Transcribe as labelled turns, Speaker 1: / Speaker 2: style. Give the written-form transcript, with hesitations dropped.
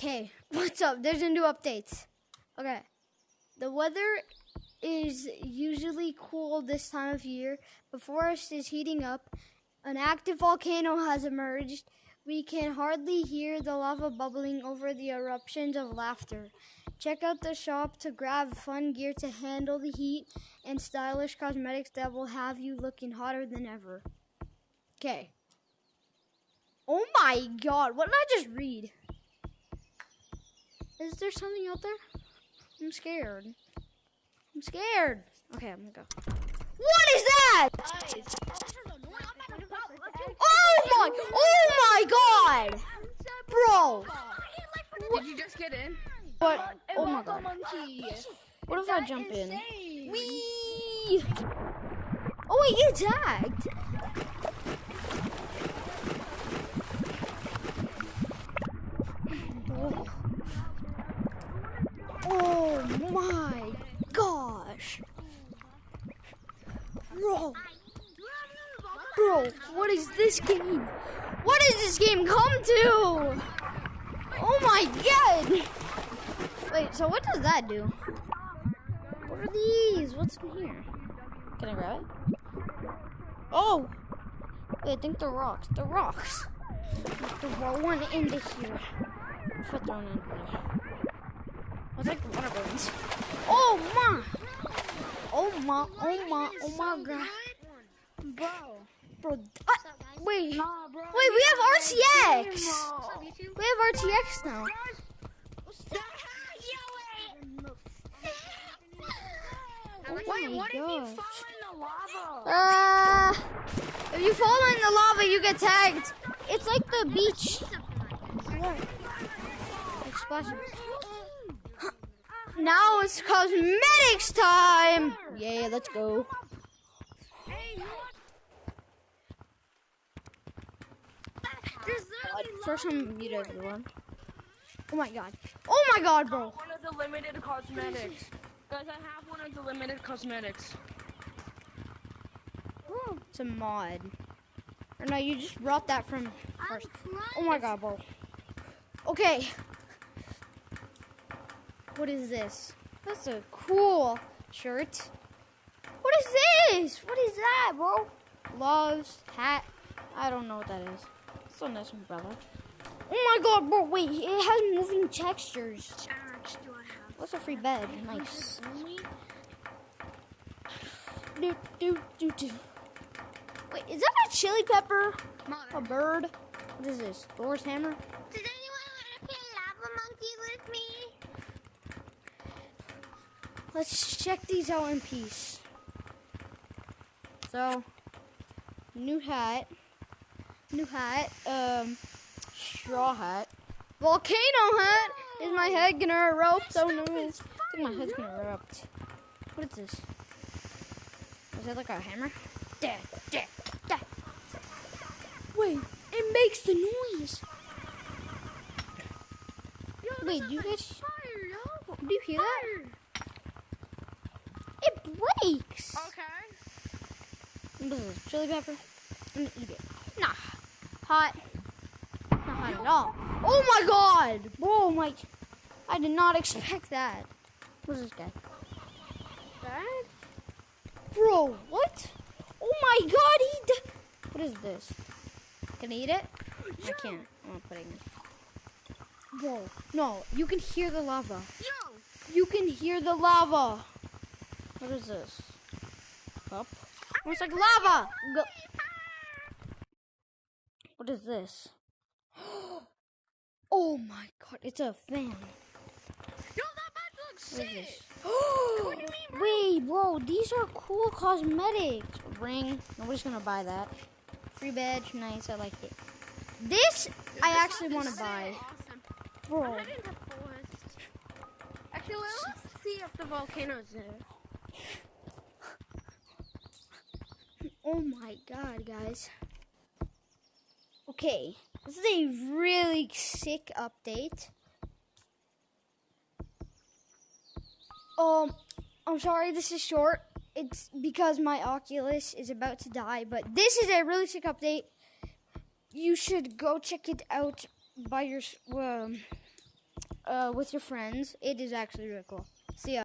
Speaker 1: Okay, what's up? There's a new update. Okay, the weather is usually cool this time of year. The forest is heating up. An active volcano has emerged. We can hardly hear the lava bubbling over the eruptions of laughter. Check out the shop to grab fun gear to handle the heat and stylish cosmetics that will have you looking hotter than ever. Okay. Oh my god, what did I just read? Is there something out there? I'm scared. I'm scared. Okay, I'm gonna go. What is that? Oh my god! Bro!
Speaker 2: Did you just get in?
Speaker 1: What? Oh my god. What if I jump in? Whee! Oh wait, you tagged! Oh my gosh! Bro, what is this game? What does this game come to? Oh my god! Wait, so what does that do? What are these? What's in here? Can I grab it? Oh! Wait, I think they're rocks. They're rocks. Throw one into here. If I throw one into there. I'll take the water balloons. Oh my! Oh my! Oh my! Oh my god! Bro, wait,
Speaker 2: Nah, bro.
Speaker 1: wait, we have RTX. We have RTX now.
Speaker 2: Wait, what if you fall in the lava?
Speaker 1: If you fall in the lava, you get tagged. It's like the beach. Like splashing. Now it's cosmetics time. Yeah, let's go. First time mute everyone. Oh my god. Oh my god, bro.
Speaker 2: One of the limited cosmetics. Guys, I have one of the limited cosmetics.
Speaker 1: It's a mod. Or no, you just brought that from first. Oh my god, bro. Okay. What is this? That's a cool shirt. What is this? What is that, bro? Gloves, hat. I don't know what that is. It's a nice umbrella. Oh my god, bro, wait, it has moving textures. What's a free bed? Nice. Do. Wait, is that a chili pepper? A bird? What is this? Thor's hammer?
Speaker 3: Does anyone want to play Lava Monkey with me?
Speaker 1: Let's check these out in peace. So, new hat, straw hat, volcano hat. Is my head gonna erupt? Oh no, I think my head's gonna erupt. What is this? Is that like a hammer? Dad. Wait, it makes the noise. Wait, do you guys? Do you hear that? It breaks.
Speaker 2: Okay.
Speaker 1: What is this? Chili pepper? I'm gonna eat it. Nah. Hot. Not hot at all. Oh my god! Whoa, Mike. I did not expect that. What's this guy?
Speaker 2: That?
Speaker 1: Bro, what? Oh my god, what is this? Can I eat it? I can't. I'm not putting it. Whoa. No, you can hear the lava. You can hear the lava. What is this? Cup? Oh, it's like lava. Go. What is this? Oh my god, it's a fan.
Speaker 2: Yo, that bed looks
Speaker 1: What is
Speaker 2: sick.
Speaker 1: this? Wait, bro, these are cool cosmetics. Ring. Nobody's gonna buy that. Free badge, nice. I like it. This I actually want to buy.
Speaker 2: Awesome.
Speaker 1: Bro.
Speaker 2: I'm heading to forest. Actually, let's see if the volcano's there.
Speaker 1: Oh my god, guys. Okay, this is a really sick update. I'm sorry this is short. It's because my Oculus is about to die, but this is a really sick update. You should go check it out by your with your friends. It is actually really cool. See ya.